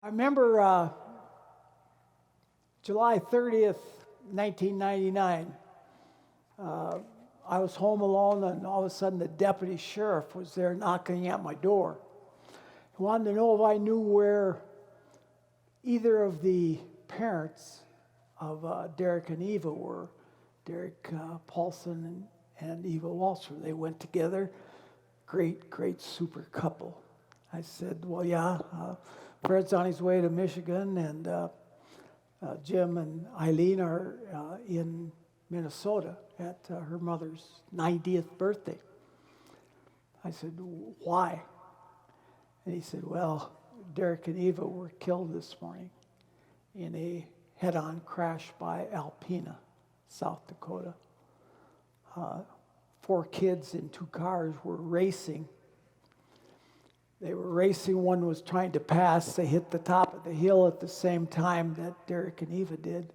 I remember July 30th, 1999. I was home alone, and all of a sudden the deputy sheriff was there knocking at my door. He wanted to know if I knew where either of the parents of Derek and Eva were. Derek Paulson and Eva Walser. They went together. Great super couple. I said, well, yeah, Fred's on his way to Michigan, and Jim and Eileen are in Minnesota at her mother's 90th birthday. I said, why? And he said, well, Derek and Eva were killed this morning in a head-on crash by Alpena, South Dakota. 4 kids in 2 cars were racing. They were racing. One was trying to pass. They hit the top of the hill at the same time that Derek and Eva did,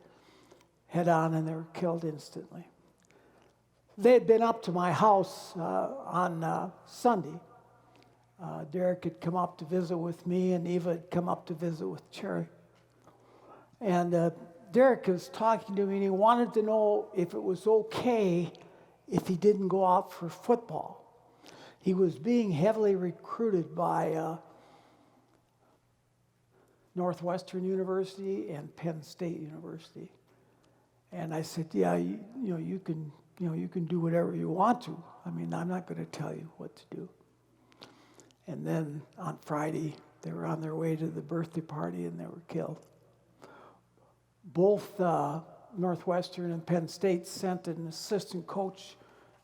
head on, and they were killed instantly. They had been up to my house on Sunday. Derek had come up to visit with me, and Eva had come up to visit with Cherry. And Derek was talking to me, and he wanted to know if it was okay if he didn't go out for football. He was being heavily recruited by Northwestern University and Penn State University. And I said, yeah, you can do whatever you want to. I mean, I'm not going to tell you what to do. And then on Friday, they were on their way to the birthday party, and they were killed. Both Northwestern and Penn State sent an assistant coach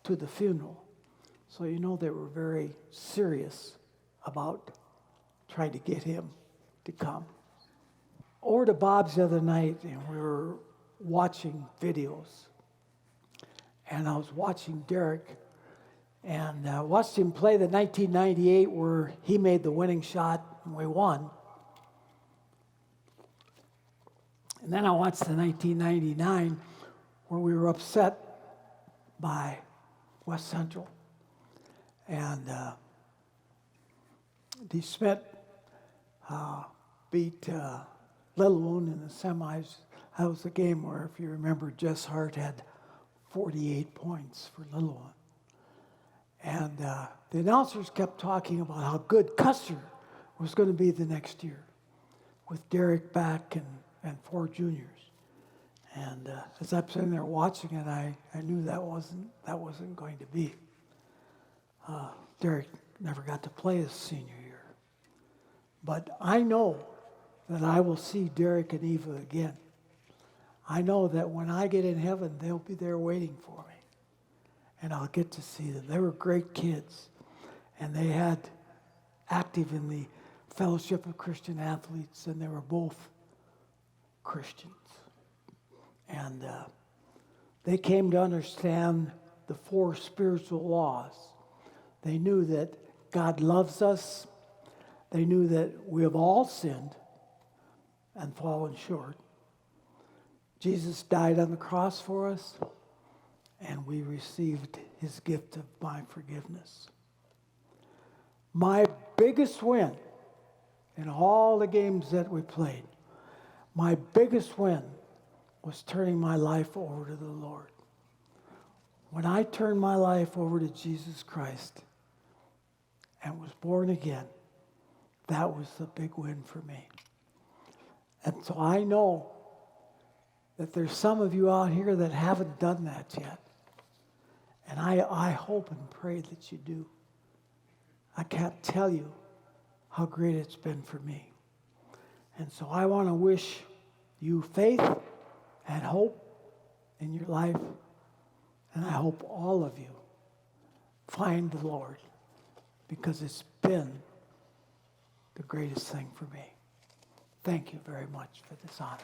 to the funeral. So they were very serious about trying to get him to come. Over to Bob's the other night, and we were watching videos. And I was watching Derek, and watched him play the 1998 where he made the winning shot and we won. And then I watched the 1999 where we were upset by West Central. And D. Smith beat Littlewood in the semis. That was the game where, if you remember, Jess Hart had 48 points for Littlewood. And the announcers kept talking about how good Custer was going to be the next year with Derek back and 4 juniors. And as I'm sitting there watching it, I knew that wasn't going to be. Derek never got to play his senior year. But I know that I will see Derek and Eva again. I know that when I get in heaven, they'll be there waiting for me. And I'll get to see them. They were great kids. And they had active in the Fellowship of Christian Athletes, and they were both Christians. And they came to understand the 4 spiritual laws. They knew that God loves us. They knew that we have all sinned and fallen short. Jesus died on the cross for us, and we received his gift of my forgiveness. My biggest win in all the games that we played, my biggest win was turning my life over to the Lord. When I turned my life over to Jesus Christ and was born again, that was the big win for me. And so I know that there's some of you out here that haven't done that yet. And I hope and pray that you do. I can't tell you how great it's been for me. And so I want to wish you faith and hope in your life. And I hope all of you find the Lord, because it's been the greatest thing for me. Thank you very much for this honor.